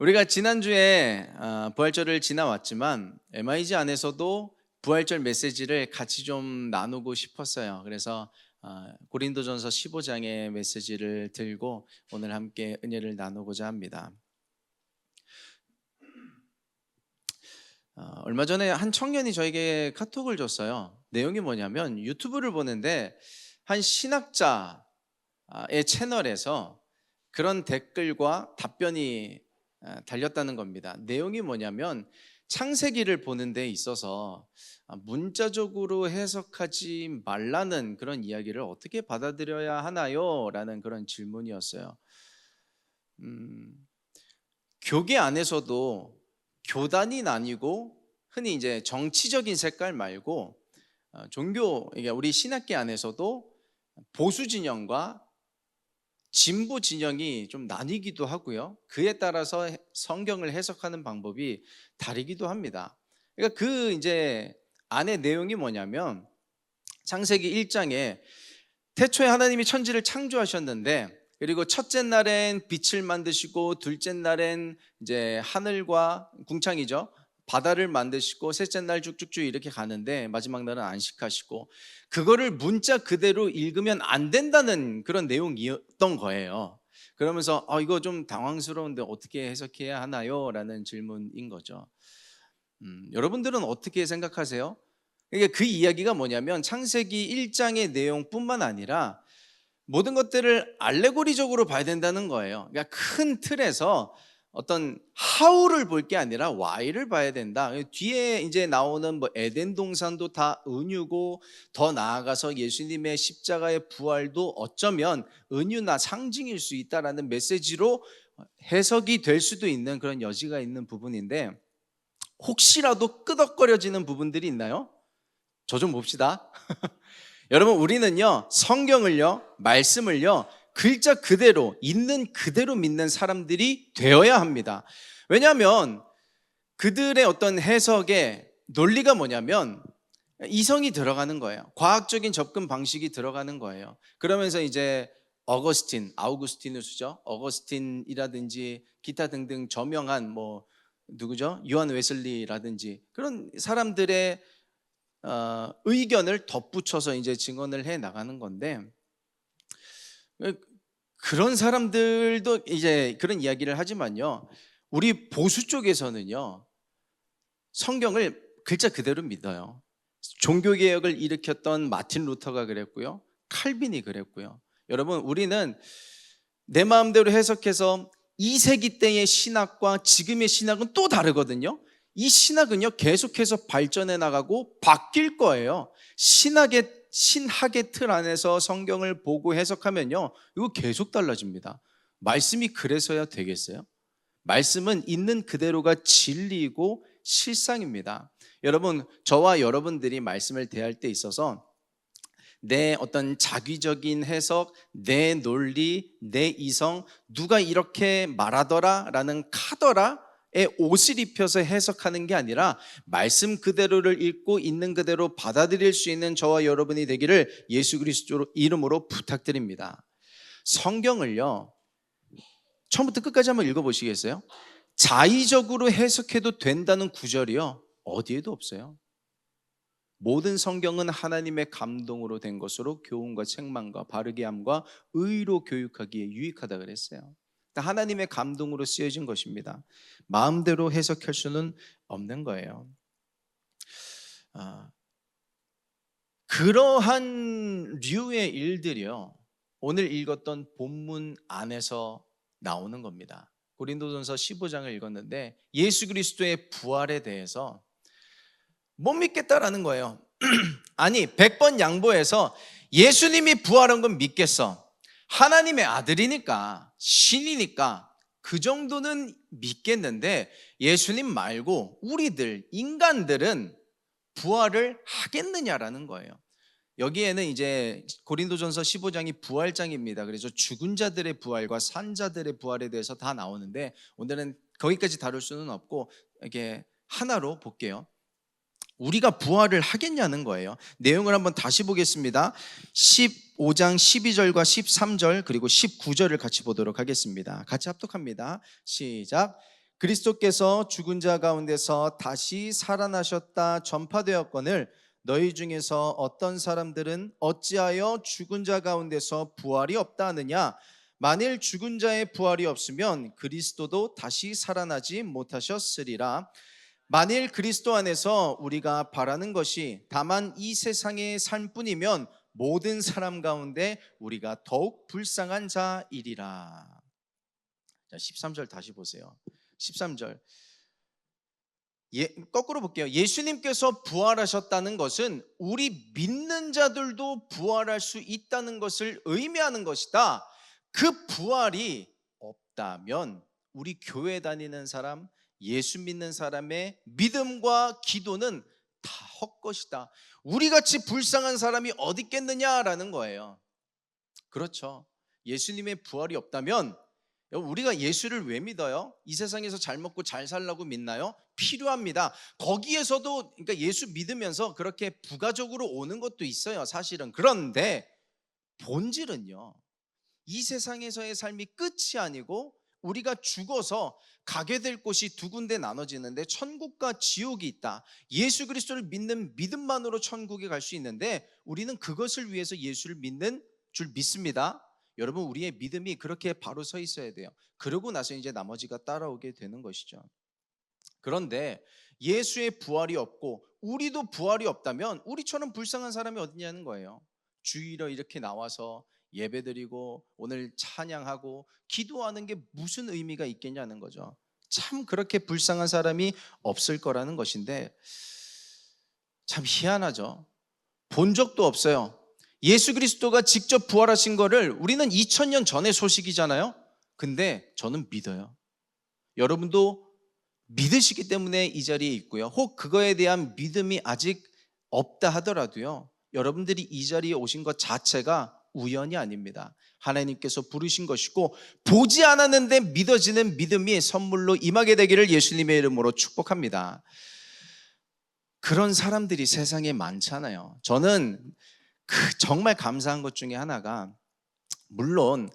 우리가 지난주에 부활절을 지나왔지만 MIG 안에서도 부활절 메시지를 같이 좀 나누고 싶었어요. 그래서 고린도전서 15장의 메시지를 들고 오늘 함께 은혜를 나누고자 합니다. 얼마 전에 한 청년이 저에게 카톡을 줬어요. 내용이 뭐냐면 유튜브를 보는데 한 신학자의 채널에서 그런 댓글과 답변이 달렸다는 겁니다. 내용이 뭐냐면 창세기를 보는 데 있어서 문자적으로 해석하지 말라는 그런 이야기를 어떻게 받아들여야 하나요? 라는 그런 질문이었어요. 교계 안에서도 교단이 나뉘고 흔히 이제 정치적인 색깔 말고 종교, 우리 신학계 안에서도 보수 진영과 진보 진영이 좀 나뉘기도 하고요. 그에 따라서 성경을 해석하는 방법이 다르기도 합니다. 그러니까 그 이제 안의 내용이 뭐냐면 창세기 1장에 태초에 하나님이 천지를 창조하셨는데, 그리고 첫째 날엔 빛을 만드시고 둘째 날엔 이제 하늘과 궁창이죠, 바다를 만드시고 셋째 날 쭉쭉쭉 이렇게 가는데 마지막 날은 안식하시고, 그거를 문자 그대로 읽으면 안 된다는 그런 내용이었던 거예요. 그러면서 이거 좀 당황스러운데 어떻게 해석해야 하나요? 라는 질문인 거죠. 여러분들은 어떻게 생각하세요? 그러니까 그 이야기가 뭐냐면 창세기 1장의 내용뿐만 아니라 모든 것들을 알레고리적으로 봐야 된다는 거예요. 그러니까 큰 틀에서 어떤 how를 볼 게 아니라 why를 봐야 된다. 뒤에 이제 나오는 뭐 에덴 동산도 다 은유고, 더 나아가서 예수님의 십자가의 부활도 어쩌면 은유나 상징일 수 있다라는 메시지로 해석이 될 수도 있는 그런 여지가 있는 부분인데, 혹시라도 끄덕거려지는 부분들이 있나요? 저 좀 봅시다. 여러분, 우리는요 성경을요, 말씀을요 글자 그대로 있는 그대로 믿는 사람들이 되어야 합니다. 왜냐하면 그들의 어떤 해석의 논리가 뭐냐면 이성이 들어가는 거예요. 과학적인 접근 방식이 들어가는 거예요. 그러면서 이제 아우구스티누스죠, 어거스틴이라든지 기타 등등 저명한 뭐 누구죠, 요한 웨슬리라든지 그런 사람들의 의견을 덧붙여서 이제 증언을 해 나가는 건데, 그런 사람들도 이제 그런 이야기를 하지만요, 우리 보수 쪽에서는요 성경을 글자 그대로 믿어요. 종교개혁을 일으켰던 마틴 루터가 그랬고요, 칼빈이 그랬고요. 여러분, 우리는 내 마음대로 해석해서 2세기 때의 신학과 지금의 신학은 또 다르거든요. 이 신학은요 계속해서 발전해 나가고 바뀔 거예요. 신학의 틀 안에서 성경을 보고 해석하면요 이거 계속 달라집니다. 말씀이 그래서야 되겠어요? 말씀은 있는 그대로가 진리이고 실상입니다. 여러분, 저와 여러분들이 말씀을 대할 때 있어서 내 어떤 자기적인 해석, 내 논리, 내 이성, 누가 이렇게 말하더라 라는 카더라의 옷을 입혀서 해석하는 게 아니라 말씀 그대로를 읽고 있는 그대로 받아들일 수 있는 저와 여러분이 되기를 예수 그리스도 이름으로 부탁드립니다. 성경을요 처음부터 끝까지 한번 읽어보시겠어요? 자의적으로 해석해도 된다는 구절이요 어디에도 없어요. 모든 성경은 하나님의 감동으로 된 것으로 교훈과 책망과 바르게 함과 의로 교육하기에 유익하다 그랬어요. 하나님의 감동으로 쓰여진 것입니다. 마음대로 해석할 수는 없는 거예요. 그러한 류의 일들이요 오늘 읽었던 본문 안에서 나오는 겁니다. 고린도전서 15장을 읽었는데 예수 그리스도의 부활에 대해서 못 믿겠다라는 거예요. 아니, 100번 양보해서 예수님이 부활한 건 믿겠어. 하나님의 아들이니까, 신이니까 그 정도는 믿겠는데 예수님 말고 우리들 인간들은 부활을 하겠느냐라는 거예요. 여기에는 이제 고린도전서 15장이 부활장입니다. 그래서 죽은 자들의 부활과 산 자들의 부활에 대해서 다 나오는데 오늘은 거기까지 다룰 수는 없고 이렇게 하나로 볼게요. 우리가 부활을 하겠냐는 거예요. 내용을 한번 다시 보겠습니다. 15장 12절과 13절 그리고 19절을 같이 보도록 하겠습니다. 같이 합독합니다. 시작. 그리스도께서 죽은 자 가운데서 다시 살아나셨다 전파되었거늘 너희 중에서 어떤 사람들은 어찌하여 죽은 자 가운데서 부활이 없다 하느냐. 만일 죽은 자의 부활이 없으면 그리스도도 다시 살아나지 못하셨으리라. 만일 그리스도 안에서 우리가 바라는 것이 다만 이 세상의 삶뿐이면 모든 사람 가운데 우리가 더욱 불쌍한 자이리라. 자, 13절 다시 보세요. 13절 거꾸로 볼게요. 예수님께서 부활하셨다는 것은 우리 믿는 자들도 부활할 수 있다는 것을 의미하는 것이다. 그 부활이 없다면 우리 교회 다니는 사람, 예수 믿는 사람의 믿음과 기도는 다 헛것이다. 우리같이 불쌍한 사람이 어디 있겠느냐라는 거예요. 그렇죠. 예수님의 부활이 없다면 우리가 예수를 왜 믿어요? 이 세상에서 잘 먹고 잘 살라고 믿나요? 필요합니다. 거기에서도 그러니까 예수 믿으면서 그렇게 부가적으로 오는 것도 있어요, 사실은. 그런데 본질은요, 이 세상에서의 삶이 끝이 아니고 우리가 죽어서 가게 될 곳이 두 군데 나눠지는데 천국과 지옥이 있다. 예수 그리스도를 믿는 믿음만으로 천국에 갈 수 있는데 우리는 그것을 위해서 예수를 믿는 줄 믿습니다. 여러분, 우리의 믿음이 그렇게 바로 서 있어야 돼요. 그러고 나서 이제 나머지가 따라오게 되는 것이죠. 그런데 예수의 부활이 없고 우리도 부활이 없다면 우리처럼 불쌍한 사람이 어디냐는 거예요. 주일에 이렇게 나와서 예배드리고 오늘 찬양하고 기도하는 게 무슨 의미가 있겠냐는 거죠. 참 그렇게 불쌍한 사람이 없을 거라는 것인데 참 희한하죠. 본 적도 없어요. 예수 그리스도가 직접 부활하신 거를 우리는 2000년 전의 소식이잖아요. 근데 저는 믿어요. 여러분도 믿으시기 때문에 이 자리에 있고요. 혹 그거에 대한 믿음이 아직 없다 하더라도요, 여러분들이 이 자리에 오신 것 자체가 우연이 아닙니다. 하나님께서 부르신 것이고 보지 않았는데 믿어지는 믿음이 선물로 임하게 되기를 예수님의 이름으로 축복합니다. 그런 사람들이 세상에 많잖아요. 저는 정말 감사한 것 중에 하나가, 물론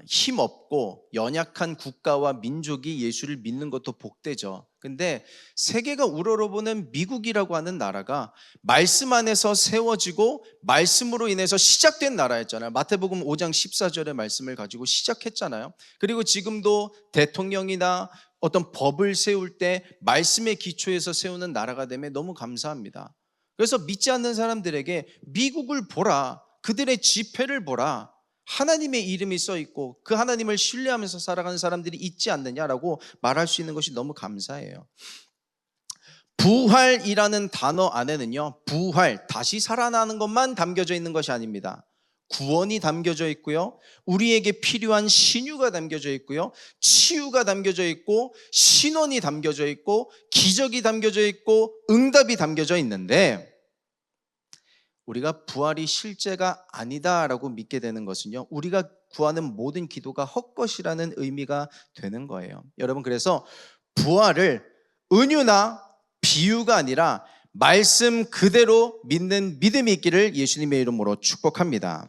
힘없고 연약한 국가와 민족이 예수를 믿는 것도 복되죠. 근데 세계가 우러러보는 미국이라고 하는 나라가 말씀 안에서 세워지고 말씀으로 인해서 시작된 나라였잖아요. 마태복음 5장 14절의 말씀을 가지고 시작했잖아요. 그리고 지금도 대통령이나 어떤 법을 세울 때 말씀의 기초에서 세우는 나라가 되면 너무 감사합니다. 그래서 믿지 않는 사람들에게 미국을 보라, 그들의 지폐를 보라, 하나님의 이름이 써 있고 그 하나님을 신뢰하면서 살아가는 사람들이 있지 않느냐라고 말할 수 있는 것이 너무 감사해요. 부활이라는 단어 안에는요, 부활, 다시 살아나는 것만 담겨져 있는 것이 아닙니다. 구원이 담겨져 있고요, 우리에게 필요한 신유가 담겨져 있고요, 치유가 담겨져 있고, 신원이 담겨져 있고, 기적이 담겨져 있고, 응답이 담겨져 있는데, 우리가 부활이 실제가 아니다라고 믿게 되는 것은요, 우리가 구하는 모든 기도가 헛것이라는 의미가 되는 거예요. 여러분, 그래서 부활을 은유나 비유가 아니라 말씀 그대로 믿는 믿음이 있기를 예수님의 이름으로 축복합니다.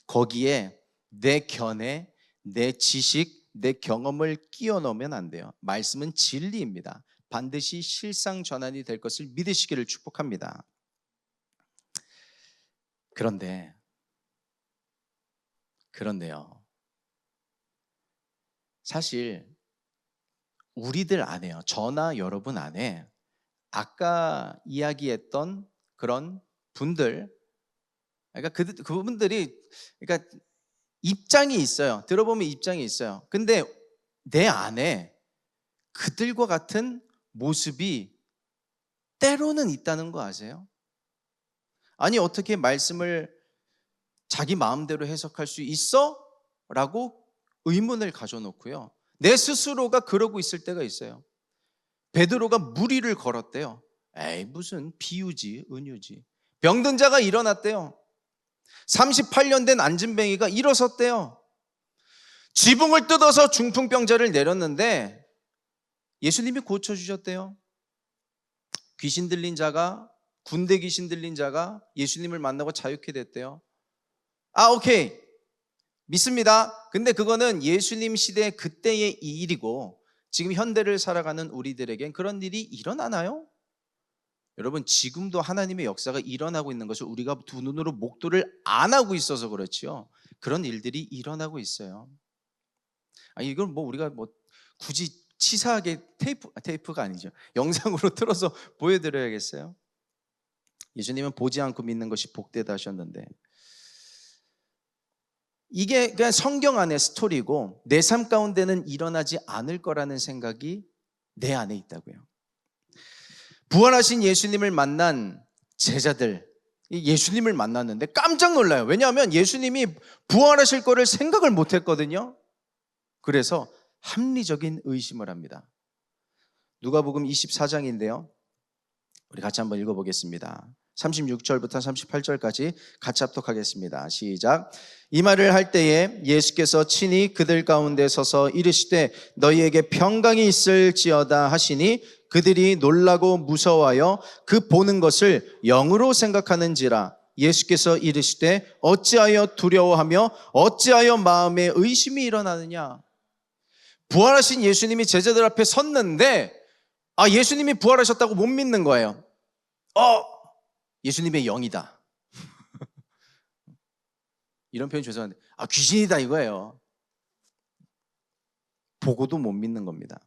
거기에 내 견해, 내 지식, 내 경험을 끼워 넣으면 안 돼요. 말씀은 진리입니다. 반드시 실상 전환이 될 것을 믿으시기를 축복합니다. 그런데요, 사실 우리들 안에요, 저나 여러분 안에 아까 이야기했던 그런 분들, 그러니까 그분들이, 그러니까 입장이 있어요. 들어보면 입장이 있어요. 근데 내 안에 그들과 같은 모습이 때로는 있다는 거 아세요? 아니, 어떻게 말씀을 자기 마음대로 해석할 수 있어? 라고 의문을 가져놓고요, 내 스스로가 그러고 있을 때가 있어요. 베드로가 무리를 걸었대요. 에이, 무슨 비유지, 은유지. 병든 자가 일어났대요. 38년 된 안진뱅이가 일어섰대요. 지붕을 뜯어서 중풍병자를 내렸는데 예수님이 고쳐주셨대요. 귀신 들린 자가, 군대 귀신 들린 자가 예수님을 만나고 자유케 됐대요. 오케이, 믿습니다. 근데 그거는 예수님 시대 그때의 일이고 지금 현대를 살아가는 우리들에겐 그런 일이 일어나나요? 여러분, 지금도 하나님의 역사가 일어나고 있는 것을 우리가 두 눈으로 목도를 안 하고 있어서 그렇지요. 그런 일들이 일어나고 있어요. 이걸 뭐 우리가 뭐 굳이 치사하게 테이프가 아니죠. 영상으로 틀어서 보여드려야겠어요? 예수님은 보지 않고 믿는 것이 복되다 하셨는데, 이게 그냥 성경 안의 스토리고 내 삶 가운데는 일어나지 않을 거라는 생각이 내 안에 있다고요. 부활하신 예수님을 만난 제자들, 예수님을 만났는데 깜짝 놀라요. 왜냐하면 예수님이 부활하실 거를 생각을 못 했거든요. 그래서 합리적인 의심을 합니다. 누가복음 24장인데요. 우리 같이 한번 읽어보겠습니다. 36절부터 38절까지 같이 합독하겠습니다. 시작. 이 말을 할 때에 예수께서 친히 그들 가운데 서서 이르시되 너희에게 평강이 있을지어다 하시니 그들이 놀라고 무서워하여 그 보는 것을 영으로 생각하는지라. 예수께서 이르시되 어찌하여 두려워하며 어찌하여 마음에 의심이 일어나느냐. 부활하신 예수님이 제자들 앞에 섰는데 예수님이 부활하셨다고 못 믿는 거예요. 예수님의 영이다. 이런 표현 죄송한데 귀신이다 이거예요. 보고도 못 믿는 겁니다.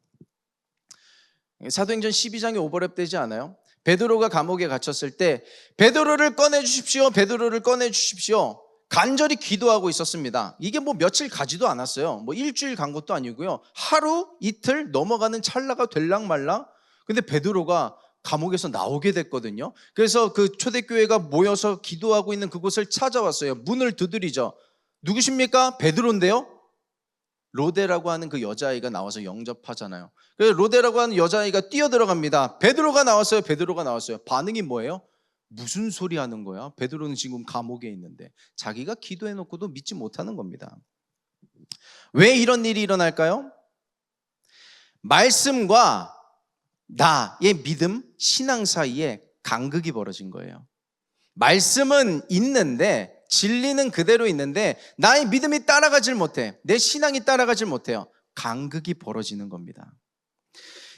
사도행전 12장에 오버랩되지 않아요? 베드로가 감옥에 갇혔을 때 베드로를 꺼내주십시오, 베드로를 꺼내주십시오 간절히 기도하고 있었습니다. 이게 뭐 며칠 가지도 않았어요. 뭐 일주일 간 것도 아니고요. 하루 이틀 넘어가는 찰나가 될랑말랑. 근데 베드로가 감옥에서 나오게 됐거든요. 그래서 그 초대교회가 모여서 기도하고 있는 그곳을 찾아왔어요. 문을 두드리죠. 누구십니까? 베드로인데요. 로데라고 하는 그 여자아이가 나와서 영접하잖아요. 그래서 로데라고 하는 여자아이가 뛰어들어갑니다. 베드로가 나왔어요. 베드로가 나왔어요. 반응이 뭐예요? 무슨 소리 하는 거야? 베드로는 지금 감옥에 있는데. 자기가 기도해놓고도 믿지 못하는 겁니다. 왜 이런 일이 일어날까요? 말씀과 나의 믿음, 신앙 사이에 간극이 벌어진 거예요. 말씀은 있는데, 진리는 그대로 있는데 나의 믿음이 따라가질 못해. 내 신앙이 따라가질 못해요. 간극이 벌어지는 겁니다.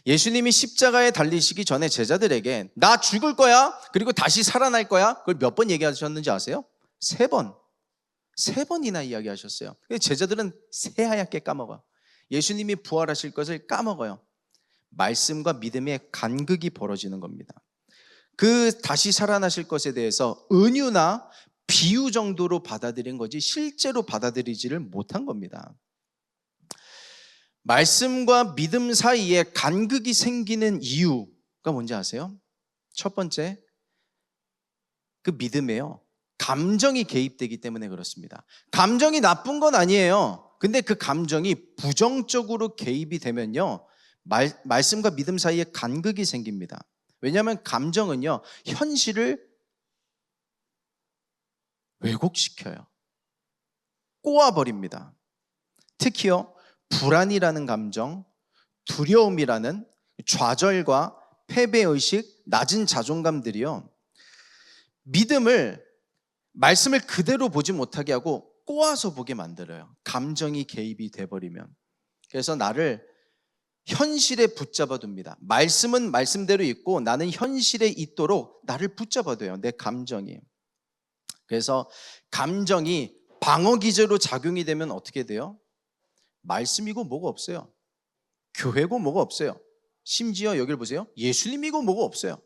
예수님이 십자가에 달리시기 전에 제자들에게 나 죽을 거야, 그리고 다시 살아날 거야, 그걸 몇 번 얘기하셨는지 아세요? 3번. 3번이나 이야기하셨어요. 제자들은 새하얗게 까먹어요. 예수님이 부활하실 것을 까먹어요. 말씀과 믿음의 간극이 벌어지는 겁니다. 그 다시 살아나실 것에 대해서 은유나 비유 정도로 받아들인 거지 실제로 받아들이지를 못한 겁니다. 말씀과 믿음 사이에 간극이 생기는 이유가 뭔지 아세요? 첫 번째, 그 믿음에요, 감정이 개입되기 때문에 그렇습니다. 감정이 나쁜 건 아니에요. 근데 그 감정이 부정적으로 개입이 되면요, 말씀과 믿음 사이에 간극이 생깁니다. 왜냐하면 감정은요, 현실을 왜곡시켜요. 꼬아버립니다. 특히요, 불안이라는 감정, 두려움이라는 좌절과 패배의식, 낮은 자존감들이요, 말씀을 그대로 보지 못하게 하고 꼬아서 보게 만들어요. 감정이 개입이 돼버리면. 그래서 나를 현실에 붙잡아 둡니다. 말씀은 말씀대로 있고 나는 현실에 있도록 나를 붙잡아 둬요. 내 감정이. 그래서 감정이 방어 기제로 작용이 되면 어떻게 돼요? 말씀이고 뭐가 없어요. 교회고 뭐가 없어요. 심지어 여기를 보세요. 예수님이고 뭐가 없어요.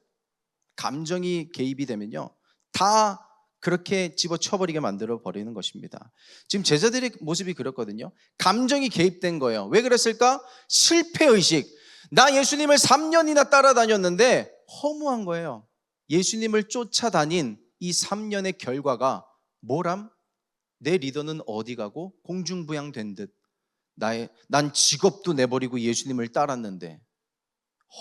감정이 개입이 되면요, 다 그렇게 집어쳐버리게 만들어 버리는 것입니다. 지금 제자들의 모습이 그렇거든요. 감정이 개입된 거예요. 왜 그랬을까? 실패의식. 나 예수님을 3년이나 따라다녔는데 허무한 거예요. 예수님을 쫓아다닌 이 3년의 결과가 뭐람? 내 리더는 어디 가고 공중부양된 듯. 난 직업도 내버리고 예수님을 따랐는데.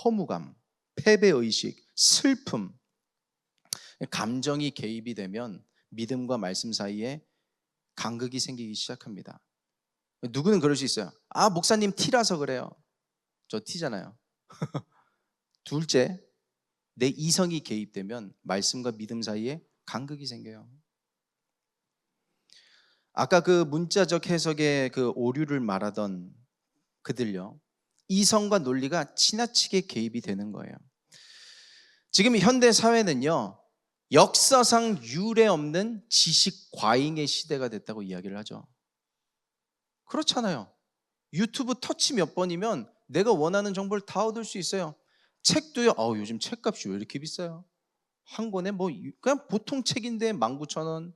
허무감, 패배의식, 슬픔. 감정이 개입이 되면 믿음과 말씀 사이에 간극이 생기기 시작합니다. 누구는 그럴 수 있어요. 목사님 T라서 그래요. 저 T잖아요. 둘째, 내 이성이 개입되면 말씀과 믿음 사이에 간극이 생겨요. 아까 그 문자적 해석의 그 오류를 말하던 그들요, 이성과 논리가 지나치게 개입이 되는 거예요. 지금 현대 사회는요, 역사상 유례 없는 지식 과잉의 시대가 됐다고 이야기를 하죠. 그렇잖아요. 유튜브 터치 몇 번이면 내가 원하는 정보를 다 얻을 수 있어요. 책도요. 요즘 책값이 왜 이렇게 비싸요? 한 권에 뭐 그냥 보통 책인데 19,000원,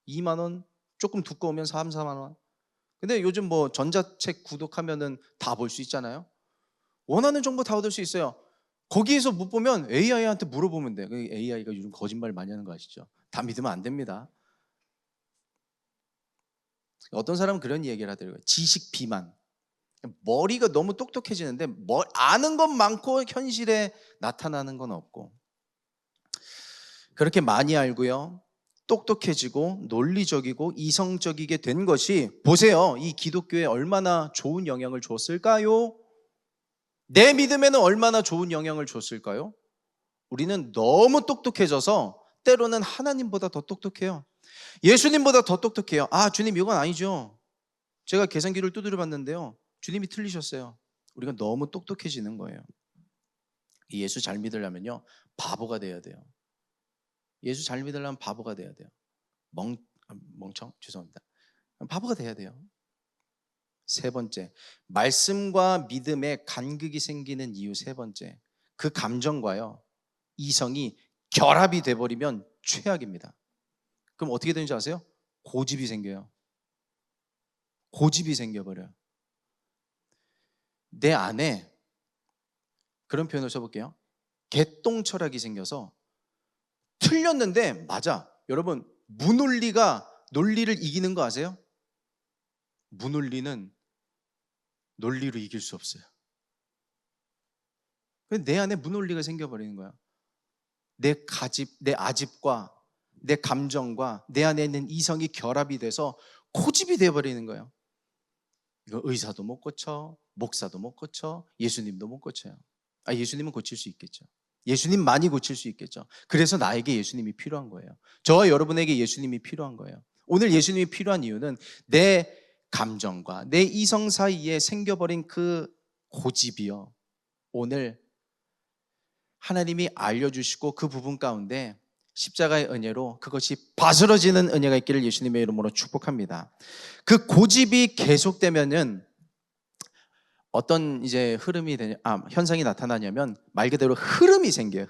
2만 원, 조금 두꺼우면 3, 4만 원. 근데 요즘 뭐 전자책 구독하면은 다 볼 수 있잖아요. 원하는 정보 다 얻을 수 있어요. 거기에서 못 보면 AI한테 물어보면 돼. AI가 요즘 거짓말 많이 하는 거 아시죠? 다 믿으면 안 됩니다. 어떤 사람은 그런 얘기를 하더라고요. 지식 비만. 머리가 너무 똑똑해지는데 아는 건 많고 현실에 나타나는 건 없고. 그렇게 많이 알고요, 똑똑해지고 논리적이고 이성적이게 된 것이, 보세요, 이 기독교에 얼마나 좋은 영향을 줬을까요? 내 믿음에는 얼마나 좋은 영향을 줬을까요? 우리는 너무 똑똑해져서 때로는 하나님보다 더 똑똑해요. 예수님보다 더 똑똑해요. 주님 이건 아니죠. 제가 계산기를 두드려 봤는데요, 주님이 틀리셨어요. 우리가 너무 똑똑해지는 거예요. 예수 잘 믿으려면요, 바보가 돼야 돼요. 예수 잘 믿으려면 바보가 돼야 돼요. 멍청? 죄송합니다. 바보가 돼야 돼요. 세 번째, 말씀과 믿음에 간극이 생기는 이유 세 번째, 그 감정과요, 이성이 결합이 돼버리면 최악입니다. 그럼 어떻게 되는지 아세요? 고집이 생겨요. 고집이 생겨버려요. 내 안에, 그런 표현을 써볼게요, 개똥철학이 생겨서 틀렸는데 맞아. 여러분, 무논리가 논리를 이기는 거 아세요? 무논리는 논리로 이길 수 없어요. 내 안에 무논리가 생겨버리는 거야. 내 아집과 내 감정과 내 안에 있는 이성이 결합이 돼서 고집이 돼버리는 거예요. 이거 의사도 못 고쳐, 목사도 못 고쳐, 예수님도 못 고쳐요. 예수님은 고칠 수 있겠죠. 예수님 많이 고칠 수 있겠죠. 그래서 나에게 예수님이 필요한 거예요. 저와 여러분에게 예수님이 필요한 거예요. 오늘 예수님이 필요한 이유는 내 감정과 내 이성 사이에 생겨버린 그 고집이요, 오늘 하나님이 알려주시고 그 부분 가운데 십자가의 은혜로 그것이 바스러지는 은혜가 있기를 예수님의 이름으로 축복합니다. 그 고집이 계속되면은 어떤 현상이 나타나냐면, 말 그대로 흐름이 생겨요.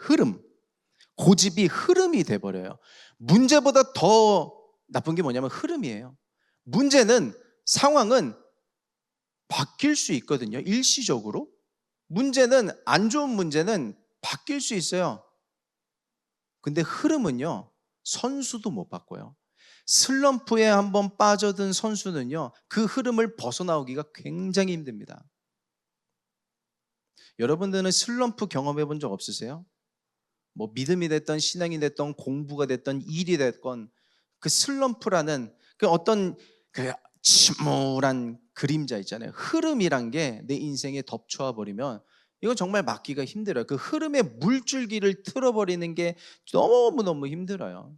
고집이 흐름이 돼버려요. 문제보다 더 나쁜 게 뭐냐면 흐름이에요. 상황은 바뀔 수 있거든요. 일시적으로. 안 좋은 문제는 바뀔 수 있어요. 근데 흐름은요, 선수도 못 바꿔요. 슬럼프에 한번 빠져든 선수는요, 그 흐름을 벗어나오기가 굉장히 힘듭니다. 여러분들은 슬럼프 경험해 본 적 없으세요? 뭐 믿음이 됐던 신앙이 됐던 공부가 됐던 일이 됐건, 그 슬럼프라는 그 어떤 그 침울한 그림자 있잖아요. 흐름이란 게 내 인생에 덮쳐와 버리면 이건 정말 막기가 힘들어요. 그 흐름의 물줄기를 틀어버리는 게 너무너무 힘들어요.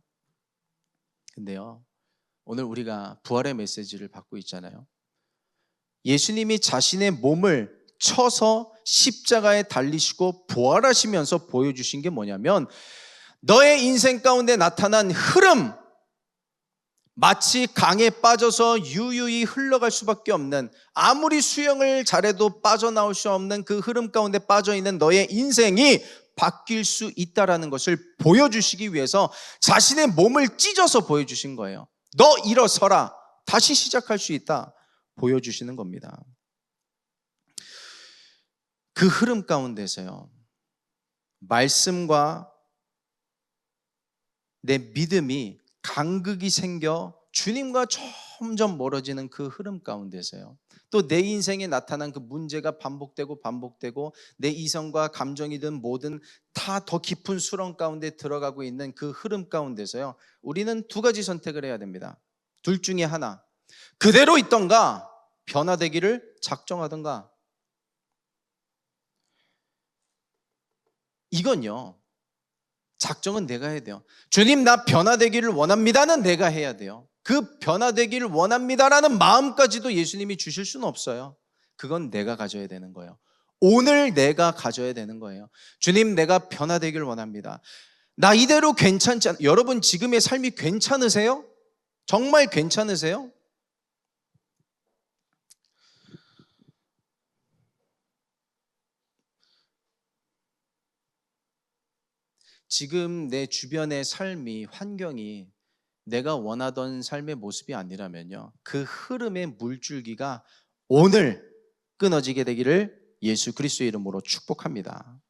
근데요, 오늘 우리가 부활의 메시지를 받고 있잖아요. 예수님이 자신의 몸을 쳐서 십자가에 달리시고 부활하시면서 보여주신 게 뭐냐면, 너의 인생 가운데 나타난 흐름, 마치 강에 빠져서 유유히 흘러갈 수밖에 없는, 아무리 수영을 잘해도 빠져나올 수 없는 그 흐름 가운데 빠져있는 너의 인생이 바뀔 수 있다는 것을 보여주시기 위해서 자신의 몸을 찢어서 보여주신 거예요. 너 일어서라, 다시 시작할 수 있다 보여주시는 겁니다. 그 흐름 가운데서요, 말씀과 내 믿음이 간극이 생겨 주님과 점점 멀어지는 그 흐름 가운데서요, 또 내 인생에 나타난 그 문제가 반복되고 내 이성과 감정이든 뭐든 다 더 깊은 수렁 가운데 들어가고 있는 그 흐름 가운데서요, 우리는 두 가지 선택을 해야 됩니다. 둘 중에 하나, 그대로 있던가 변화되기를 작정하던가. 이건요, 작정은 내가 해야 돼요. 주님, 나 변화되기를 원합니다는 내가 해야 돼요. 그 변화되기를 원합니다라는 마음까지도 예수님이 주실 수는 없어요. 그건 내가 가져야 되는 거예요. 오늘 내가 가져야 되는 거예요. 주님, 내가 변화되길 원합니다. 나 이대로 괜찮지 않... 여러분 지금의 삶이 괜찮으세요? 정말 괜찮으세요? 지금 내 주변의 삶이, 환경이 내가 원하던 삶의 모습이 아니라면요, 그 흐름의 물줄기가 오늘 끊어지게 되기를 예수 그리스도의 이름으로 축복합니다.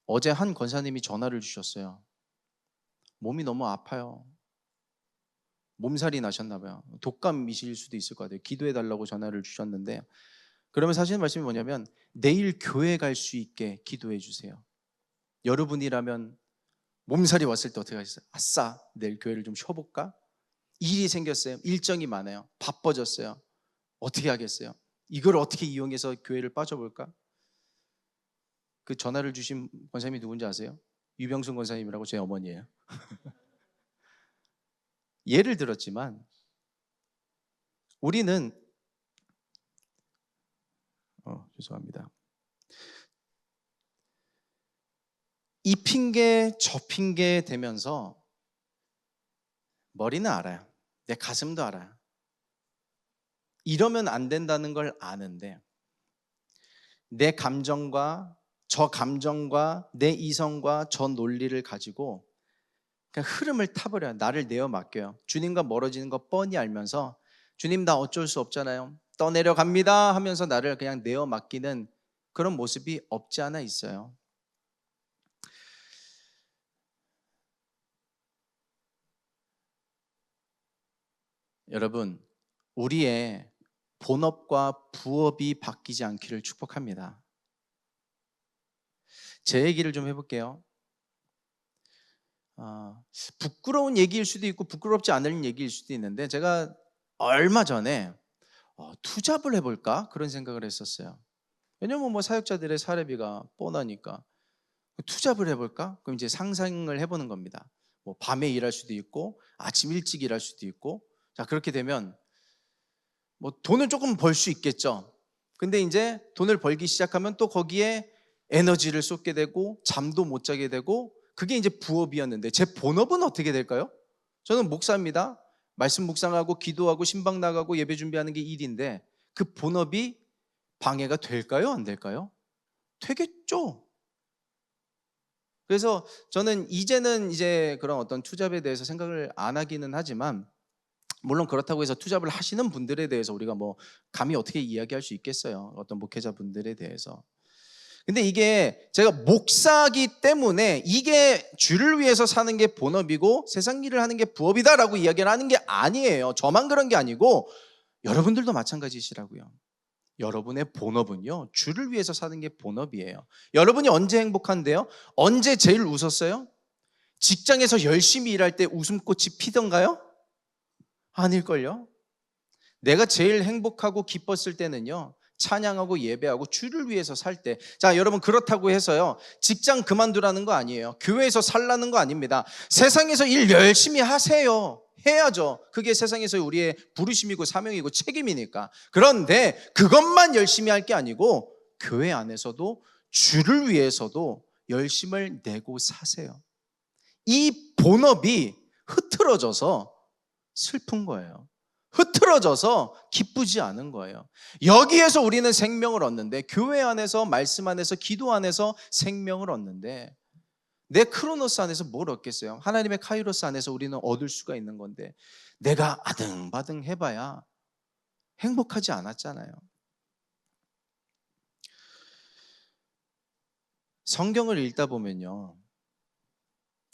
어제 한 권사님이 전화를 주셨어요. 몸이 너무 아파요. 몸살이 나셨나 봐요. 독감이실 수도 있을 것 같아요. 기도해달라고 전화를 주셨는데, 그러면서 하시는 말씀이 뭐냐면, 내일 교회 갈 수 있게 기도해 주세요. 여러분이라면 몸살이 왔을 때 어떻게 하셨어요? 아싸, 내일 교회를 좀 쉬어볼까? 일이 생겼어요. 일정이 많아요. 바빠졌어요. 어떻게 하겠어요? 이걸 어떻게 이용해서 교회를 빠져볼까? 그 전화를 주신 권사님이 누군지 아세요? 유병순 권사님이라고 제 어머니예요. 예를 들었지만 우리는 죄송합니다. 이 핑계 저 핑계 대면서 머리는 알아요. 내 가슴도 알아요. 이러면 안 된다는 걸 아는데 내 감정과 저 감정과 내 이성과 저 논리를 가지고 그냥 흐름을 타버려요. 나를 내어 맡겨요. 주님과 멀어지는 거 뻔히 알면서 주님 나 어쩔 수 없잖아요. 떠내려갑니다 하면서 나를 그냥 내어 맡기는 그런 모습이 없지 않아 있어요. 여러분, 우리의 본업과 부업이 바뀌지 않기를 축복합니다. 제 얘기를 좀 해볼게요. 부끄러운 얘기일 수도 있고 부끄럽지 않은 얘기일 수도 있는데 제가 얼마 전에 투잡을 해볼까 그런 생각을 했었어요. 왜냐면 뭐 사역자들의 사례비가 뻔하니까 투잡을 해볼까? 그럼 이제 상상을 해보는 겁니다. 뭐 밤에 일할 수도 있고 아침 일찍 일할 수도 있고, 자 그렇게 되면 뭐 돈을 조금 벌 수 있겠죠. 근데 이제 돈을 벌기 시작하면 또 거기에 에너지를 쏟게 되고 잠도 못 자게 되고, 그게 이제 부업이었는데 제 본업은 어떻게 될까요? 저는 목사입니다. 말씀 묵상하고 기도하고 신방 나가고 예배 준비하는 게 일인데 그 본업이 방해가 될까요? 안 될까요? 되겠죠. 그래서 저는 이제는 이제 그런 어떤 투잡에 대해서 생각을 안 하기는 하지만, 물론 그렇다고 해서 투잡을 하시는 분들에 대해서 우리가 뭐 감히 어떻게 이야기할 수 있겠어요. 어떤 목회자분들에 대해서. 근데 이게 제가 목사기 때문에 이게 주를 위해서 사는 게 본업이고 세상 일을 하는 게 부업이다라고 이야기를 하는 게 아니에요. 저만 그런 게 아니고 여러분들도 마찬가지시라고요. 여러분의 본업은요, 주를 위해서 사는 게 본업이에요. 여러분이 언제 행복한데요? 언제 제일 웃었어요? 직장에서 열심히 일할 때 웃음꽃이 피던가요? 아닐걸요? 내가 제일 행복하고 기뻤을 때는요, 찬양하고 예배하고 주를 위해서 살 때. 자, 여러분 그렇다고 해서요 직장 그만두라는 거 아니에요. 교회에서 살라는 거 아닙니다. 세상에서 일 열심히 하세요. 해야죠. 그게 세상에서 우리의 부르심이고 사명이고 책임이니까. 그런데 그것만 열심히 할 게 아니고 교회 안에서도 주를 위해서도 열심을 내고 사세요. 이 본업이 흐트러져서 슬픈 거예요. 흐트러져서 기쁘지 않은 거예요. 여기에서 우리는 생명을 얻는데, 교회 안에서 말씀 안에서 기도 안에서 생명을 얻는데, 내 크로노스 안에서 뭘 얻겠어요? 하나님의 카이로스 안에서 우리는 얻을 수가 있는 건데 내가 아등바등 해봐야 행복하지 않았잖아요. 성경을 읽다 보면요,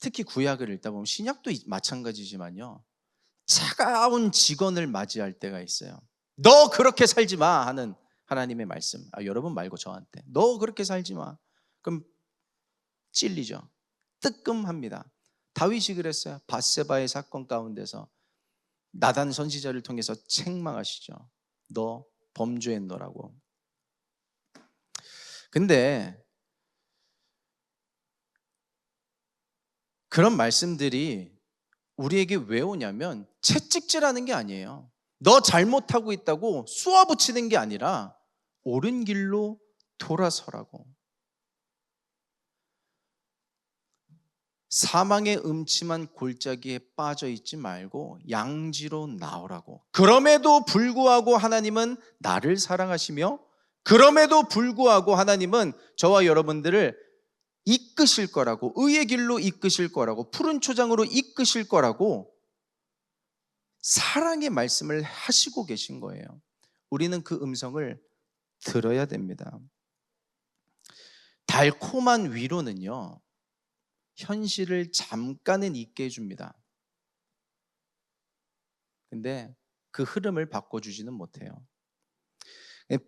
특히 구약을 읽다 보면 신약도 마찬가지지만요, 차가운 직언을 맞이할 때가 있어요. 너 그렇게 살지 마 하는 하나님의 말씀. 여러분 말고 저한테 너 그렇게 살지 마. 그럼 찔리죠. 뜨끔합니다. 다윗이 그랬어요. 밧세바의 사건 가운데서 나단 선지자를 통해서 책망하시죠. 너 범죄했노라고. 근데 그런 말씀들이 우리에게 왜 오냐면 채찍질하는 게 아니에요. 너 잘못하고 있다고 쏘아붙이는 게 아니라 옳은 길로 돌아서라고. 사망의 음침한 골짜기에 빠져 있지 말고 양지로 나오라고. 그럼에도 불구하고 하나님은 나를 사랑하시며, 그럼에도 불구하고 하나님은 저와 여러분들을 이끄실 거라고, 의의 길로 이끄실 거라고, 푸른 초장으로 이끄실 거라고 사랑의 말씀을 하시고 계신 거예요. 우리는 그 음성을 들어야 됩니다. 달콤한 위로는요, 현실을 잠깐은 잊게 해줍니다. 근데 그 흐름을 바꿔주지는 못해요.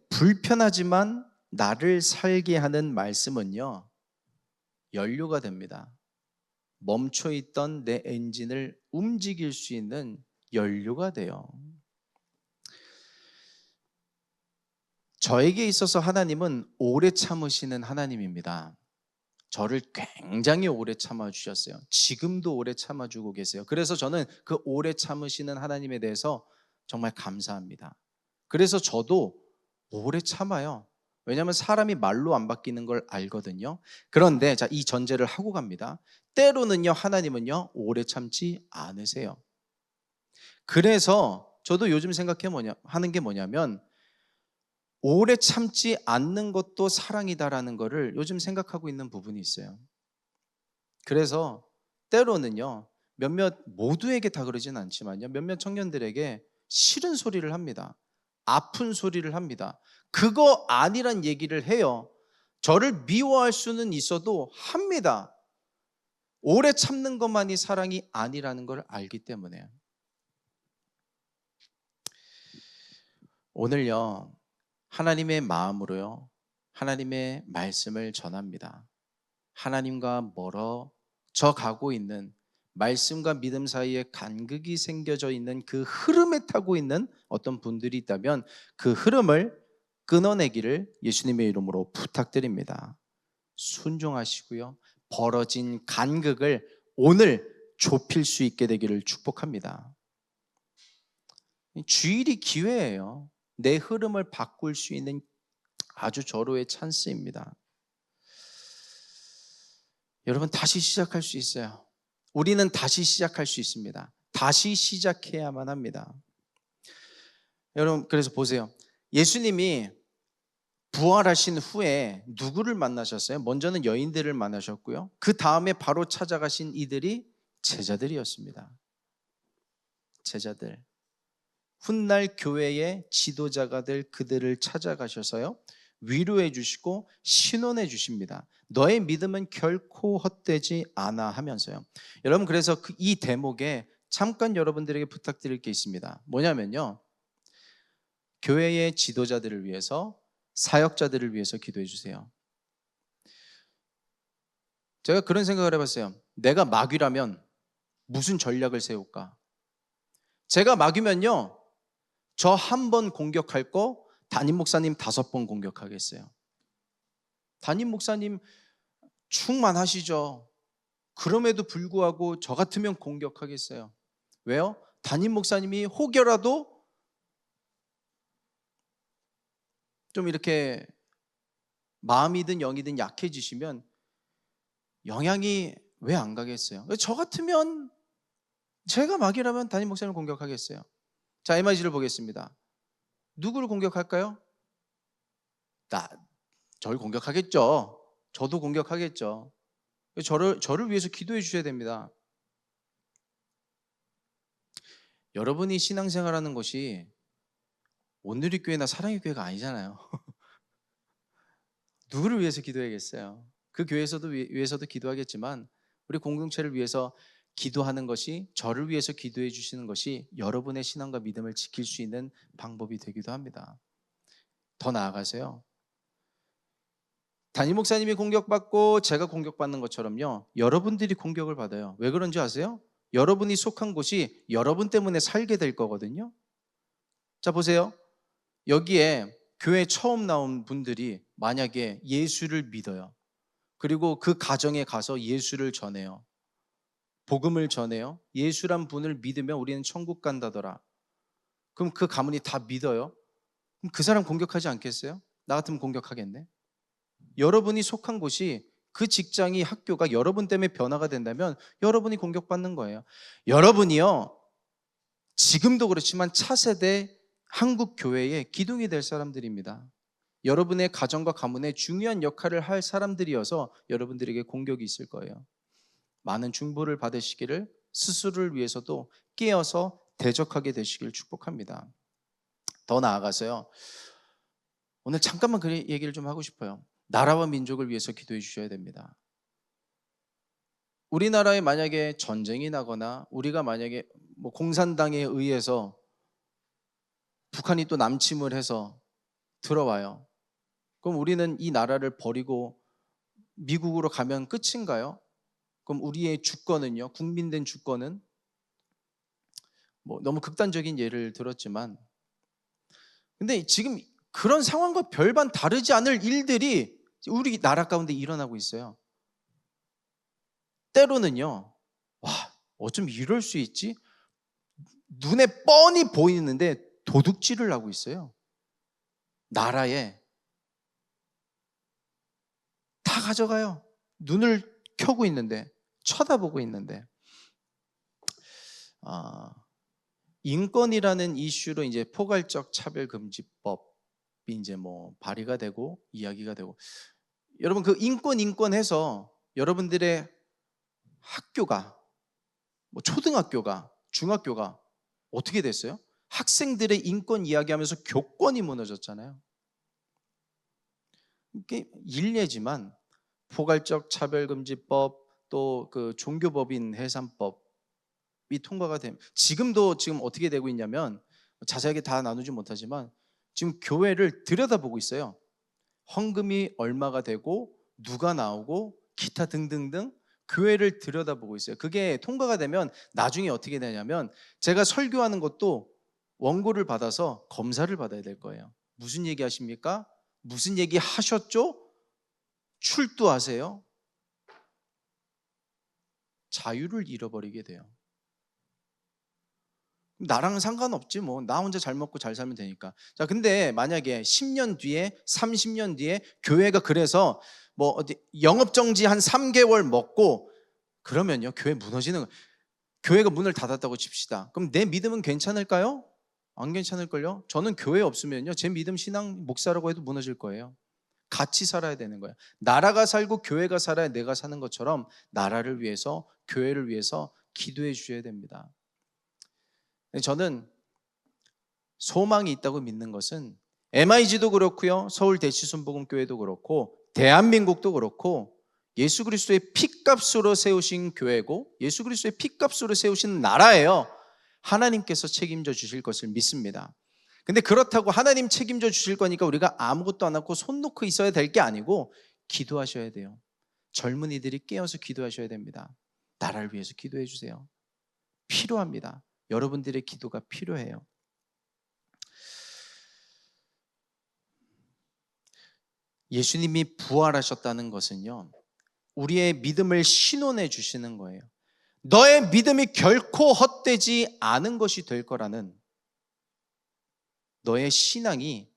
불편하지만 나를 살게 하는 말씀은요, 연료가 됩니다. 멈춰있던 내 엔진을 움직일 수 있는 연료가 돼요. 저에게 있어서 하나님은 오래 참으시는 하나님입니다. 저를 굉장히 오래 참아주셨어요. 지금도 오래 참아주고 계세요. 그래서 저는 그 오래 참으시는 하나님에 대해서 정말 감사합니다. 그래서 저도 오래 참아요. 왜냐하면 사람이 말로 안 바뀌는 걸 알거든요. 그런데 자, 이 전제를 하고 갑니다. 때로는요, 하나님은요, 오래 참지 않으세요. 그래서 저도 요즘 하는 게 뭐냐면, 오래 참지 않는 것도 사랑이다라는 거를 요즘 생각하고 있는 부분이 있어요. 그래서 때로는요, 모두에게 다 그러진 않지만요, 몇몇 청년들에게 싫은 소리를 합니다. 아픈 소리를 합니다. 그거 아니란 얘기를 해요. 저를 미워할 수는 있어도 합니다. 오래 참는 것만이 사랑이 아니라는 걸 알기 때문에요. 오늘요, 하나님의 마음으로요, 하나님의 말씀을 전합니다. 하나님과 멀어져 가고 있는, 말씀과 믿음 사이에 간극이 생겨져 있는 그 흐름에 타고 있는 어떤 분들이 있다면 그 흐름을 끊어내기를 예수님의 이름으로 부탁드립니다. 순종하시고요, 벌어진 간극을 오늘 좁힐 수 있게 되기를 축복합니다. 주일이 기회예요. 내 흐름을 바꿀 수 있는 아주 절호의 찬스입니다. 여러분, 다시 시작할 수 있어요. 우리는 다시 시작할 수 있습니다. 다시 시작해야만 합니다. 여러분, 그래서 보세요. 예수님이 부활하신 후에 누구를 만나셨어요? 먼저는 여인들을 만나셨고요, 그 다음에 바로 찾아가신 이들이 제자들이었습니다. 제자들. 훗날 교회의 지도자가 될 그들을 찾아가셔서요, 위로해 주시고 신원해 주십니다. 너의 믿음은 결코 헛되지 않아 하면서요. 여러분, 그래서 이 대목에 잠깐 여러분들에게 부탁드릴 게 있습니다. 뭐냐면요, 교회의 지도자들을 위해서, 사역자들을 위해서 기도해 주세요. 제가 그런 생각을 해봤어요. 내가 마귀라면 무슨 전략을 세울까? 제가 마귀면요, 저 한 번 공격할 거 담임 목사님 5번 공격하겠어요. 담임 목사님 충만하시죠? 그럼에도 불구하고 저 같으면 공격하겠어요. 왜요? 담임 목사님이 혹여라도 좀 이렇게 마음이든 영이든 약해지시면 영향이 왜 안 가겠어요? 저 같으면, 제가 마귀라면 담임 목사님을 공격하겠어요. 자, MIG를 보겠습니다. 누구를 공격할까요? 저를 공격하겠죠. 저도 공격하겠죠. 저를 위해서 기도해 주셔야 됩니다. 여러분이 신앙생활하는 것이 온누리 교회나 사랑의 교회가 아니잖아요. 누구를 위해서 기도해야겠어요? 그 교회에서도 위해서도 기도하겠지만, 우리 공동체를 위해서 기도하는 것이, 저를 위해서 기도해 주시는 것이 여러분의 신앙과 믿음을 지킬 수 있는 방법이 되기도 합니다. 더 나아가서요, 담임 목사님이 공격받고 제가 공격받는 것처럼요, 여러분들이 공격을 받아요. 왜 그런지 아세요? 여러분이 속한 곳이 여러분 때문에 살게 될 거거든요. 자, 보세요. 여기에 교회 처음 나온 분들이 만약에 예수를 믿어요. 그리고 그 가정에 가서 예수를 전해요. 복음을 전해요. 예수란 분을 믿으면 우리는 천국 간다더라. 그럼 그 가문이 다 믿어요. 그럼 그 사람 공격하지 않겠어요? 나 같으면 공격하겠네. 여러분이 속한 곳이, 그 직장이, 학교가 여러분 때문에 변화가 된다면 여러분이 공격받는 거예요. 여러분이요, 지금도 그렇지만 차세대 한국 교회의 기둥이 될 사람들입니다. 여러분의 가정과 가문에 중요한 역할을 할 사람들이어서 여러분들에게 공격이 있을 거예요. 많은 중보를 받으시기를, 스스로를 위해서도 깨어서 대적하게 되시길 축복합니다. 더 나아가서요, 오늘 잠깐만 그 얘기를 좀 하고 싶어요. 나라와 민족을 위해서 기도해 주셔야 됩니다. 우리나라에 만약에 전쟁이 나거나 우리가 만약에 공산당에 의해서 북한이 또 남침을 해서 들어와요. 그럼 우리는 이 나라를 버리고 미국으로 가면 끝인가요? 그럼 우리의 주권은요, 국민된 주권은, 너무 극단적인 예를 들었지만, 근데 지금 그런 상황과 별반 다르지 않을 일들이 우리 나라 가운데 일어나고 있어요. 때로는요, 와, 어쩜 이럴 수 있지? 눈에 뻔히 보이는데 도둑질을 하고 있어요. 나라에 다 가져가요. 눈을 켜고 있는데, 쳐다보고 있는데. 인권이라는 이슈로 이제 포괄적 차별금지법이 이제 발의가 되고 이야기가 되고, 여러분 그 인권해서 여러분들의 학교가, 초등학교가, 중학교가 어떻게 됐어요? 학생들의 인권 이야기하면서 교권이 무너졌잖아요. 이게 일례지만 포괄적 차별금지법, 또 그 종교법인 해산법이 통과가 되면, 지금 어떻게 되고 있냐면, 자세하게 다 나누지 못하지만 지금 교회를 들여다보고 있어요. 헌금이 얼마가 되고 누가 나오고 기타 등등등 교회를 들여다보고 있어요. 그게 통과가 되면 나중에 어떻게 되냐면, 제가 설교하는 것도 원고를 받아서 검사를 받아야 될 거예요. 무슨 얘기 하십니까? 무슨 얘기 하셨죠? 출두하세요. 자유를 잃어버리게 돼요. 나랑은 상관없지, 나 혼자 잘 먹고 잘 살면 되니까. 자, 근데 만약에 10년 뒤에, 30년 뒤에 교회가 그래서 어디 영업정지 한 3개월 먹고 그러면요, 교회 무너지는 거예요. 교회가 문을 닫았다고 칩시다. 그럼 내 믿음은 괜찮을까요? 안 괜찮을걸요? 저는 교회 없으면요, 제 믿음, 신앙, 목사라고 해도 무너질 거예요. 같이 살아야 되는 거예요. 나라가 살고 교회가 살아야 내가 사는 것처럼 나라를 위해서, 교회를 위해서 기도해 주셔야 됩니다. 저는 소망이 있다고 믿는 것은, MIG도 그렇고요, 서울 대치순복음교회도 그렇고, 대한민국도 그렇고, 예수 그리스도의 피값으로 세우신 교회고, 예수 그리스도의 피값으로 세우신 나라예요. 하나님께서 책임져 주실 것을 믿습니다. 근데 그렇다고 하나님 책임져 주실 거니까 우리가 아무것도 안 하고 손 놓고 있어야 될 게 아니고, 기도하셔야 돼요. 젊은이들이 깨어서 기도하셔야 됩니다. 나라를 위해서 기도해 주세요. 필요합니다. 여러분들의 기도가 필요해요. 예수님이 부활하셨다는 것은요, 우리의 믿음을 신원해 주시는 거예요. 너의 믿음이 결코 헛되지 않은 것이 될 거라는, 너의 신앙이,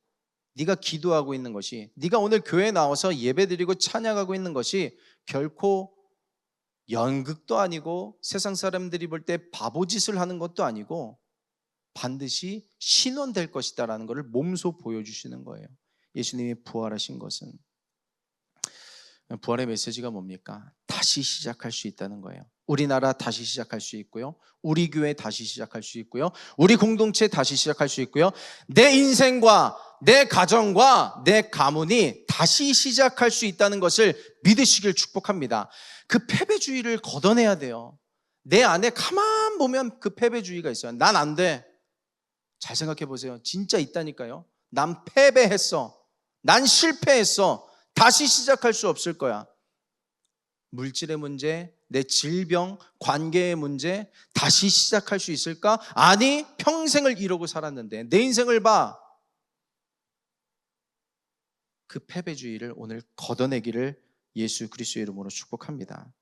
네가 기도하고 있는 것이, 네가 오늘 교회에 나와서 예배드리고 찬양하고 있는 것이 결코 연극도 아니고 세상 사람들이 볼 때 바보짓을 하는 것도 아니고 반드시 신원될 것이다라는 것을 몸소 보여주시는 거예요. 예수님이 부활하신 것은, 부활의 메시지가 뭡니까? 다시 시작할 수 있다는 거예요. 우리나라 다시 시작할 수 있고요, 우리 교회 다시 시작할 수 있고요, 우리 공동체 다시 시작할 수 있고요, 내 인생과 내 가정과 내 가문이 다시 시작할 수 있다는 것을 믿으시길 축복합니다. 그 패배주의를 걷어내야 돼요. 내 안에 가만 보면 그 패배주의가 있어요. 난 안 돼. 잘 생각해 보세요. 진짜 있다니까요. 난 패배했어. 난 실패했어. 다시 시작할 수 없을 거야. 물질의 문제, 내 질병, 관계의 문제, 다시 시작할 수 있을까? 아니, 평생을 이러고 살았는데 내 인생을 봐. 그 패배주의를 오늘 걷어내기를 예수 그리스도의 이름으로 축복합니다.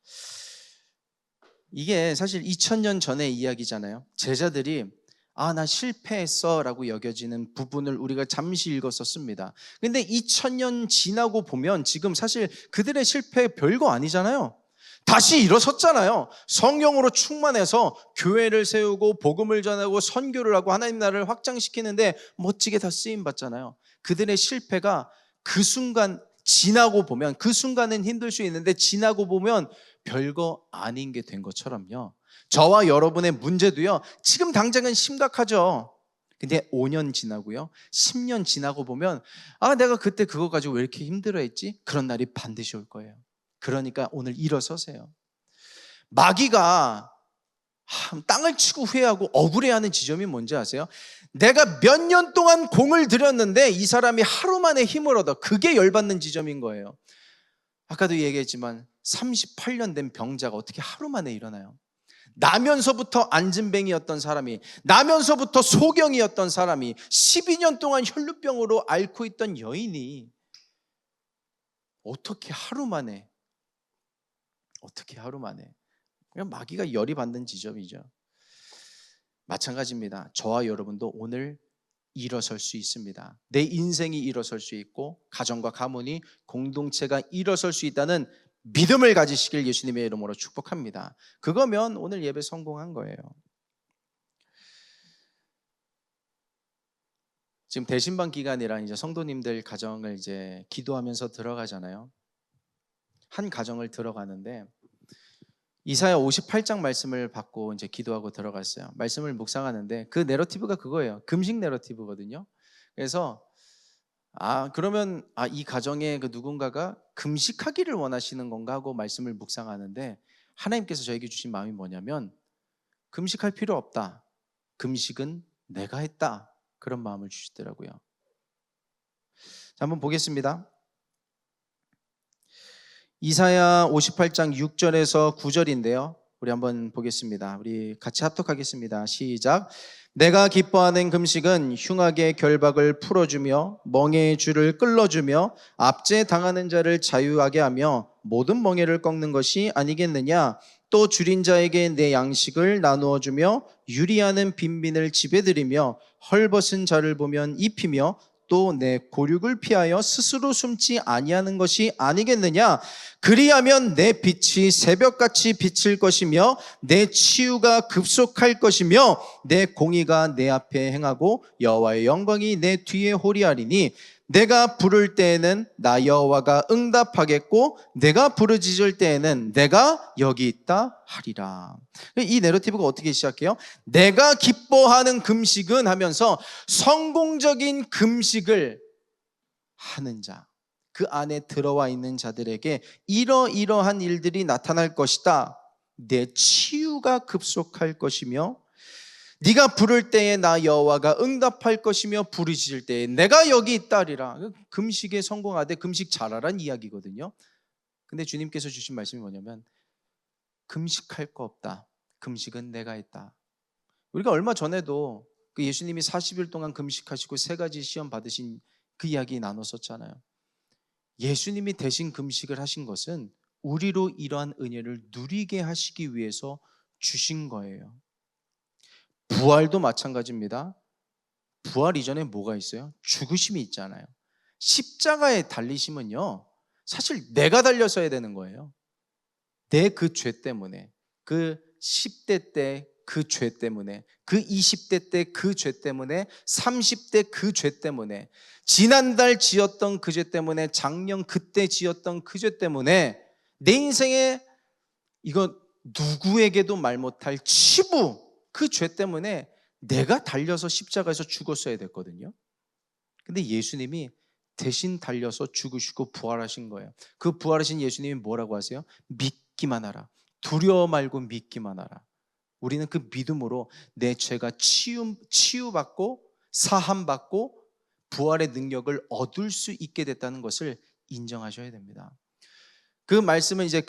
이게 사실 2000년 전의 이야기잖아요. 제자들이 나 실패했어 라고 여겨지는 부분을 우리가 잠시 읽었었습니다. 근데 2000년 지나고 보면 지금 사실 그들의 실패 별거 아니잖아요. 다시 일어섰잖아요. 성령으로 충만해서 교회를 세우고 복음을 전하고 선교를 하고 하나님 나라를 확장시키는데 멋지게 다 쓰임 받잖아요. 그들의 실패가 그 순간 지나고 보면, 그 순간은 힘들 수 있는데 지나고 보면 별거 아닌 게 된 것처럼요, 저와 여러분의 문제도요 지금 당장은 심각하죠. 근데 5년 지나고요 10년 지나고 보면 내가 그때 그거 가지고 왜 이렇게 힘들어했지? 그런 날이 반드시 올 거예요. 그러니까 오늘 일어서세요. 마귀가 땅을 치고 후회하고 억울해하는 지점이 뭔지 아세요? 내가 몇 년 동안 공을 들였는데 이 사람이 하루 만에 힘을 얻어. 그게 열받는 지점인 거예요. 아까도 얘기했지만 38년 된 병자가 어떻게 하루 만에 일어나요? 나면서부터 안진뱅이였던 사람이, 나면서부터 소경이었던 사람이, 12년 동안 혈루병으로 앓고 있던 여인이 어떻게 하루 만에 그냥 마귀가 열이 받는 지점이죠. 마찬가지입니다. 저와 여러분도 오늘 일어설 수 있습니다. 내 인생이 일어설 수 있고 가정과 가문이, 공동체가 일어설 수 있다는 믿음을 가지시길 예수님의 이름으로 축복합니다. 그거면 오늘 예배 성공한 거예요. 지금 대신방 기간이라 이제 성도님들 가정을 이제 기도하면서 들어가잖아요. 한 가정을 들어가는데 이사야 58장 말씀을 받고 이제 기도하고 들어갔어요. 말씀을 묵상하는데 그 내러티브가 그거예요. 금식 내러티브거든요. 그래서 그러면 이 가정에 그 누군가가 금식하기를 원하시는 건가 하고 말씀을 묵상하는데 하나님께서 저에게 주신 마음이 뭐냐면 금식할 필요 없다. 금식은 내가 했다. 그런 마음을 주시더라고요. 자, 한번 보겠습니다. 이사야 58장 6절에서 9절인데요. 우리 한번 보겠습니다. 우리 같이 합독하겠습니다. 시작. 내가 기뻐하는 금식은 흉악의 결박을 풀어주며 멍에의 줄을 끌어주며 압제 당하는 자를 자유하게 하며 모든 멍에를 꺾는 것이 아니겠느냐. 또 줄인 자에게 내 양식을 나누어 주며 유리하는 빈민을 집에 들이며 헐벗은 자를 보면 입히며 또 내 고륙을 피하여 스스로 숨지 아니하는 것이 아니겠느냐. 그리하면 내 빛이 새벽같이 비칠 것이며 내 치유가 급속할 것이며 내 공의가 내 앞에 행하고 여호와의 영광이 내 뒤에 호리하리니 내가 부를 때에는 나 여호와가 응답하겠고 내가 부르짖을 때에는 내가 여기 있다 하리라. 이 내러티브가 어떻게 시작해요? 내가 기뻐하는 금식은 하면서 성공적인 금식을 하는 자, 그 안에 들어와 있는 자들에게 이러이러한 일들이 나타날 것이다. 내 치유가 급속할 것이며 네가 부를 때에 나 여호와가 응답할 것이며 부르짖을 때에 내가 여기 있다리라. 금식에 성공하되 금식 잘하란 이야기거든요. 근데 주님께서 주신 말씀이 뭐냐면 금식할 거 없다. 금식은 내가 했다. 우리가 얼마 전에도 그 예수님이 40일 동안 금식하시고 3가지 시험 받으신 그 이야기 나눴었잖아요. 예수님이 대신 금식을 하신 것은 우리로 이러한 은혜를 누리게 하시기 위해서 주신 거예요. 부활도 마찬가지입니다. 부활 이전에 뭐가 있어요? 죽으심이 있잖아요. 십자가에 달리심은요, 사실 내가 달려서야 되는 거예요. 내 그 죄 때문에, 그 10대 때 그 죄 때문에, 그 20대 때 그 죄 때문에, 30대 그 죄 때문에, 지난달 지었던 그 죄 때문에, 작년 그때 지었던 그 죄 때문에 내 인생에 이거 누구에게도 말 못할 치부, 그 죄 때문에 내가 달려서 십자가에서 죽었어야 됐거든요. 근데 예수님이 대신 달려서 죽으시고 부활하신 거예요. 그 부활하신 예수님이 뭐라고 하세요? 믿기만 하라. 두려워 말고 믿기만 하라. 우리는 그 믿음으로 내 죄가 치유받고 사함받고 부활의 능력을 얻을 수 있게 됐다는 것을 인정하셔야 됩니다. 그 말씀은 이제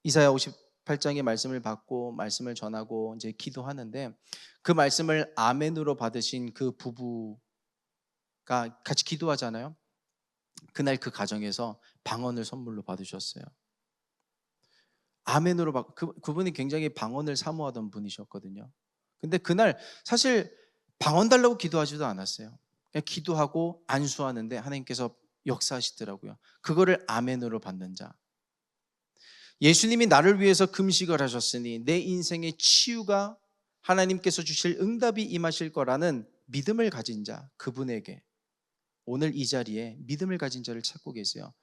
이사야 58장의 말씀을 받고 말씀을 전하고 이제 기도하는데 그 말씀을 아멘으로 받으신 그 부부가 같이 기도하잖아요. 그날 그 가정에서 방언을 선물로 받으셨어요. 아멘으로 그분이 굉장히 방언을 사모하던 분이셨거든요. 근데 그날 사실 방언 달라고 기도하지도 않았어요. 그냥 기도하고 안수하는데 하나님께서 역사하시더라고요. 그거를 아멘으로 받는 자. 예수님이 나를 위해서 금식을 하셨으니 내 인생의 치유가 하나님께서 주실 응답이 임하실 거라는 믿음을 가진 자, 그분에게 오늘 이 자리에 믿음을 가진 자를 찾고 계세요.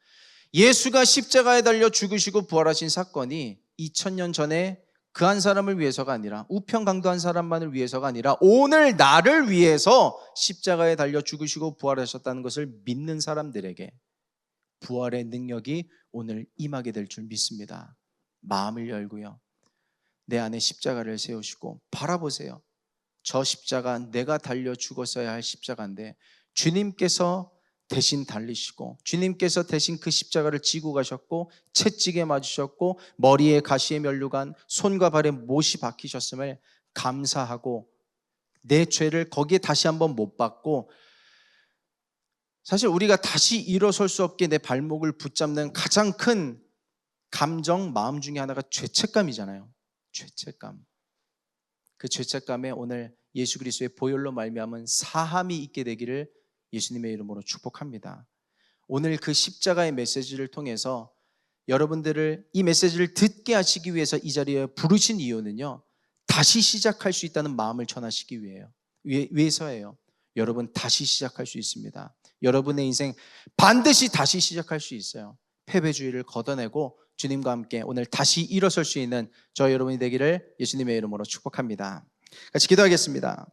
예수가 십자가에 달려 죽으시고 부활하신 사건이 2000년 전에 그 한 사람을 위해서가 아니라 우편강도 한 사람만을 위해서가 아니라 오늘 나를 위해서 십자가에 달려 죽으시고 부활하셨다는 것을 믿는 사람들에게 부활의 능력이 오늘 임하게 될 줄 믿습니다. 마음을 열고요, 내 안에 십자가를 세우시고 바라보세요. 저 십자가 내가 달려 죽었어야 할 십자가인데 주님께서 대신 달리시고 주님께서 대신 그 십자가를 지고 가셨고 채찍에 맞으셨고 머리에 가시에 면류관, 손과 발에 못이 박히셨음을 감사하고 내 죄를 거기에 다시 한번 못 받고, 사실 우리가 다시 일어설 수 없게 내 발목을 붙잡는 가장 큰 감정, 마음 중에 하나가 죄책감이잖아요. 죄책감. 그 죄책감에 오늘 예수 그리스도의 보혈로 말미암은 사함이 있게 되기를 예수님의 이름으로 축복합니다. 오늘 그 십자가의 메시지를 통해서 여러분들을 이 메시지를 듣게 하시기 위해서 이 자리에 부르신 이유는요, 다시 시작할 수 있다는 마음을 전하시기 위해서예요. 여러분 다시 시작할 수 있습니다. 여러분의 인생 반드시 다시 시작할 수 있어요. 패배주의를 걷어내고 주님과 함께 오늘 다시 일어설 수 있는 저 여러분이 되기를 예수님의 이름으로 축복합니다. 같이 기도하겠습니다.